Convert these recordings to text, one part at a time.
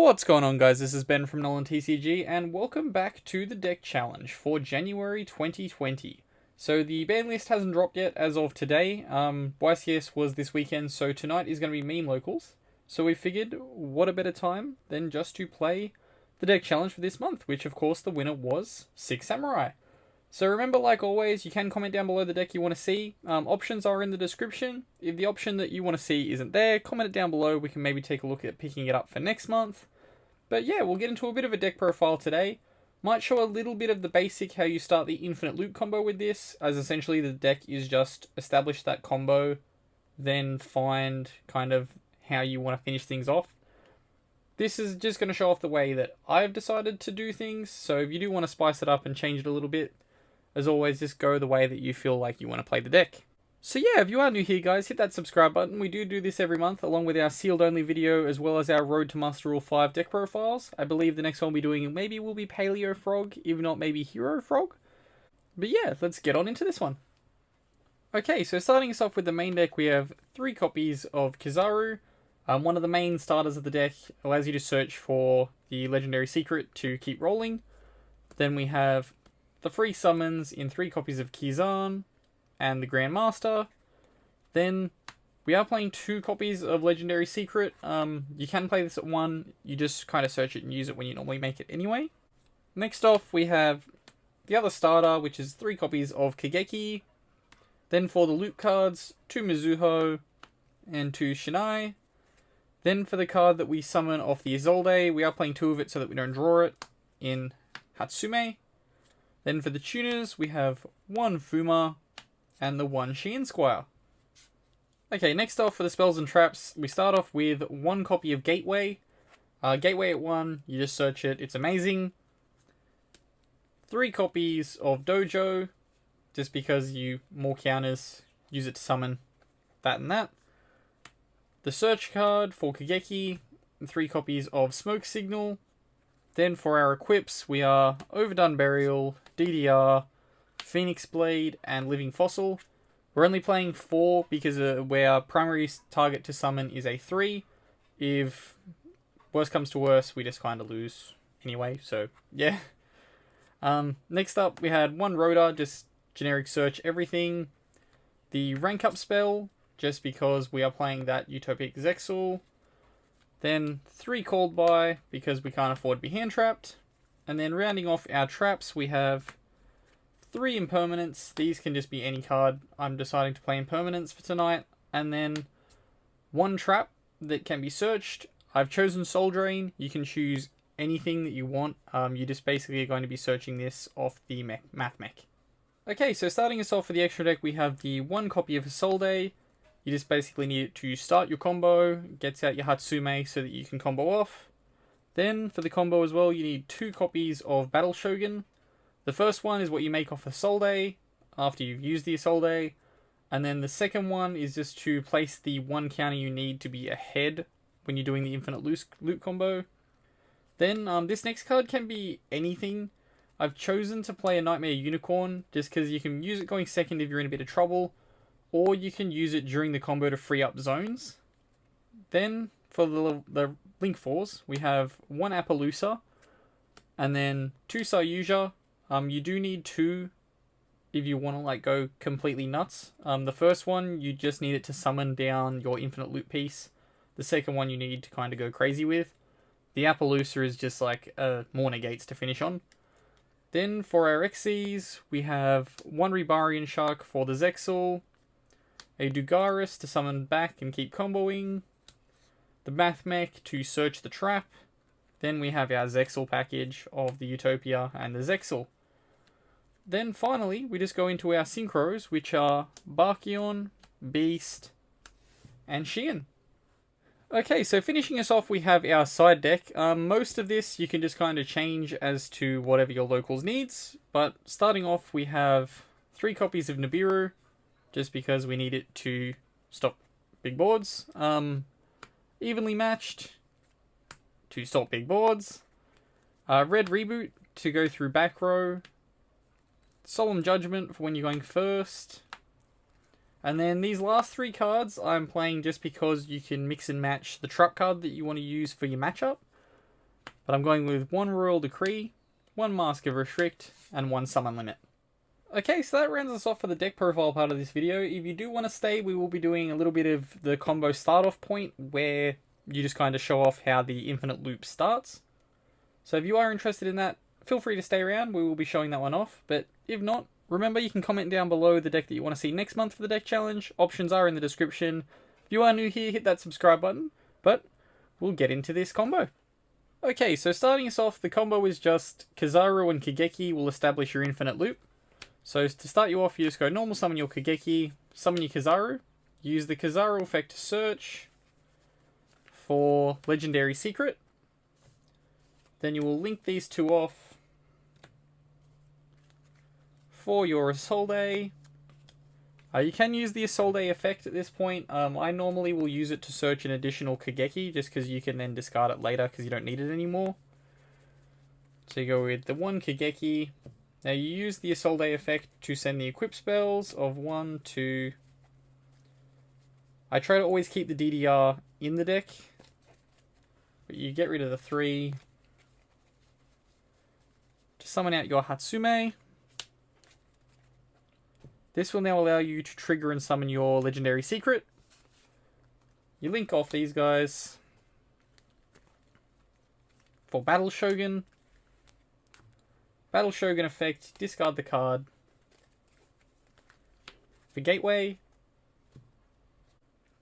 What's going on, guys? This is Ben from Nolantcg, and welcome back to the deck challenge for January 2020. So the ban list hasn't dropped yet as of today. YCS was this weekend, so tonight is going to be meme locals. So we figured, what a better time than just to play the deck challenge for this month, which of course the winner was Six Samurai. So remember, like always, you can comment down below the deck you want to see. Options are in the description. If the option that you want to see isn't there, comment it down below. We can maybe take a look at picking it up for next month. But yeah, we'll get into a bit of a deck profile today. Might show a little bit of the basic how you start the infinite loot combo with this, as essentially the deck is just establish that combo, then find kind of how you want to finish things off. This is just going to show off the way that I've decided to do things, so if you do want to spice it up and change it a little bit, as always, just go the way that you feel like you want to play the deck. So yeah, if you are new here, guys, hit that subscribe button. We do this every month, along with our sealed only video, as well as our Road to Master Rule 5 deck profiles. I believe the next one we'll be doing maybe will be Paleo Frog, if not maybe Hero Frog. But yeah, let's get on into this one. Okay, so starting us off with the main deck, we have 3 copies of Kizaru. One of the main starters of the deck allows you to search for the legendary secret to keep rolling. Then we have the free summons in 3 copies of Kizan and the Grandmaster. Then we are playing 2 copies of Legendary Secret. You can play this at 1, you just kind of search it and use it when you normally make it anyway. Next off, we have the other starter, which is 3 copies of Kageki. Then for the loot cards, 2 Mizuho and 2 Shinai. Then for the card that we summon off the Isolde, we are playing 2 of it so that we don't draw it in Hatsume. Then for the tuners, we have 1 Fuma and the 1 Shein Squire. Okay, next off for the spells and traps, we start off with 1 copy of Gateway. Gateway at 1, you just search it, it's amazing. 3 copies of Dojo, just because you more counters, use it to summon that and that. The search card for Kageki, 3 copies of Smoke Signal. Then for our equips, we are Overdone Burial, DDR, Phoenix Blade, and Living Fossil. We're only playing 4 because where our primary target to summon is a 3. If worst comes to worst, we just kind of lose anyway, so yeah. Next up, we had 1 Rhoda, just generic search everything. The rank up spell, just because we are playing that Utopic Zexal. Then 3 called by, because we can't afford to be hand trapped. And then rounding off our traps, we have 3 impermanents. These can just be any card. I'm deciding to play impermanents for tonight. And then 1 trap that can be searched. I've chosen Soul Drain. You can choose anything that you want. You just basically are going to be searching this off the Math Mech. Okay, so starting us off for the extra deck, we have the 1 copy of Isolde. You just basically need it to start your combo, gets out your Hatsume so that you can combo off. Then, for the combo as well, you need 2 copies of Battle Shogun. The first one is what you make off Isolde, after you've used the Isolde. And then the second one is just to place the 1 counter you need to be ahead when you're doing the infinite loot combo. Then, this next card can be anything. I've chosen to play a Nightmare Unicorn, just because you can use it going second if you're in a bit of trouble. Or you can use it during the combo to free up zones. Then, for the Link 4s, we have 1 Appaloosa, and then 2 Sayuja. You do need 2 if you want to like go completely nuts. The first one, you just need it to summon down your infinite loot piece. The second one you need to kind of go crazy with. The Appaloosa is just like more negates to finish on. Then, for our Xyz, we have 1 Rebarian Shark for the Zexal, a Dugaris to summon back and keep comboing, the Math Mech to search the trap, then we have our Zexal package of the Utopia and the Zexal. Then finally, we just go into our Synchros, which are Barkion, Beast, and Shein. Okay, so finishing us off, we have our side deck. Most of this you can just kind of change as to whatever your locals needs, but starting off, we have 3 copies of Nibiru, just because we need it to stop big boards. Evenly matched to stop big boards. Red Reboot to go through back row. Solemn Judgment for when you're going first. And then these last 3 cards I'm playing just because you can mix and match the trap card that you want to use for your matchup. but I'm going with 1 Royal Decree, 1 Mask of Restrict, and 1 Summon Limit. Okay, so that rounds us off for the deck profile part of this video. If you do want to stay, we will be doing a little bit of the combo start-off point, where you just kind of show off how the infinite loop starts. So if you are interested in that, feel free to stay around, we will be showing that one off. But if not, remember you can comment down below the deck that you want to see next month for the deck challenge. Options are in the description. If you are new here, hit that subscribe button, but we'll get into this combo. Okay, so starting us off, the combo is just Kizaru and Kageki will establish your infinite loop. So to start you off, you just go normal summon your Kageki, summon your Kizaru, use the Kizaru effect to search for Legendary Secret. Then you will link these two off for your Isolde. You can use the Isolde effect at this point. I normally will use it to search an additional Kageki, just because you can then discard it later because you don't need it anymore. So you go with the 1 Kageki. Now you use the Isolde effect to send the equip spells of 1, 2... I try to always keep the DDR in the deck, but you get rid of the 3 to summon out your Hatsume. This will now allow you to trigger and summon your Legendary Secret. You link off these guys for Battle Shogun. Battle Shogun effect, discard the card. For Gateway,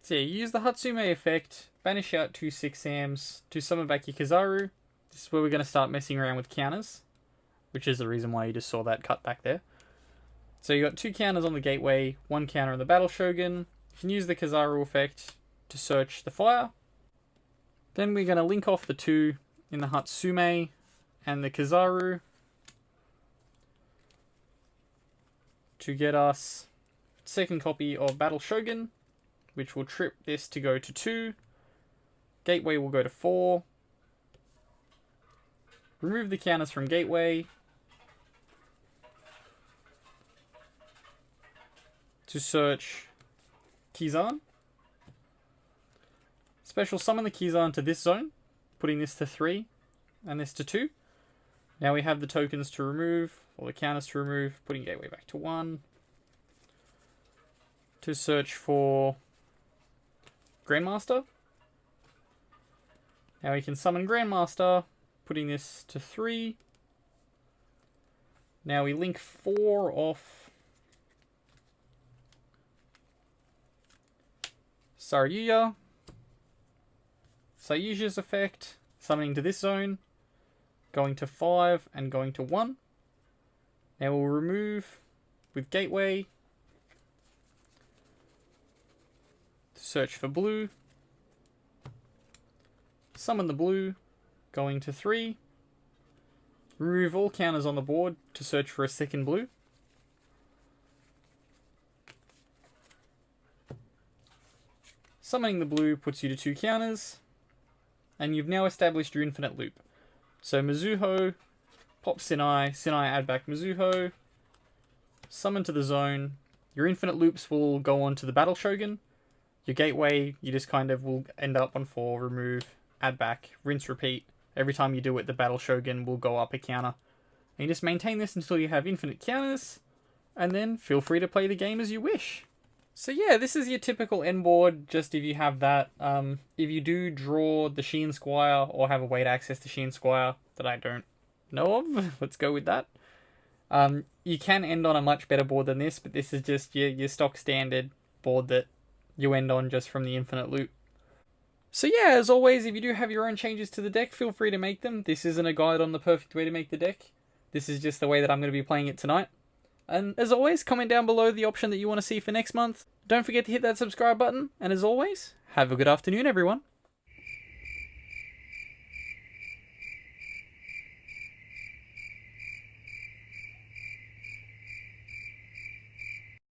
so yeah, you use the Hatsume effect, banish out 2 6-Sams to summon back your Kizaru. This is where we're going to start messing around with counters, which is the reason why you just saw that cut back there. So you got 2 counters on the Gateway, 1 counter on the Battle Shogun. You can use the Kizaru effect to search the fire. Then we're going to link off the 2 in the Hatsume and the Kizaru to get us second copy of Battle Shogun, which will trip this to go to 2. Gateway will go to 4. Remove the counters from Gateway to search Kizan. Special summon the Kizan to this zone, putting this to 3 and this to 2. Now we have the tokens to remove, or the counters to remove, putting Gateway back to 1. To search for Grandmaster. Now we can summon Grandmaster, putting this to 3. Now we link 4 off Saryuya. Sayuja's effect, summoning to this zone, going to 5 and going to 1. Now we'll remove with Gateway to search for blue. Summon the blue, going to 3. Remove all counters on the board to search for a second blue. Summoning the blue puts you to 2 counters, and you've now established your infinite loop. So Mizuho, pop Sinai, Sinai add back Mizuho, summon to the zone. Your infinite loops will go on to the Battle Shogun. Your Gateway, you just kind of will end up on 4, remove, add back, rinse, repeat. Every time you do it, the Battle Shogun will go up a counter. And you just maintain this until you have infinite counters, and then feel free to play the game as you wish. So yeah, this is your typical end board, just if you have that. If you do draw the Sheen Squire, or have a way to access the Sheen Squire that I don't know of, let's go with that. You can end on a much better board than this, but this is just your stock standard board that you end on just from the infinite loop. So yeah, as always, if you do have your own changes to the deck, feel free to make them. This isn't a guide on the perfect way to make the deck. This is just the way that I'm going to be playing it tonight. And as always, comment down below the option that you want to see for next month. Don't forget to hit that subscribe button. And as always, have a good afternoon, everyone.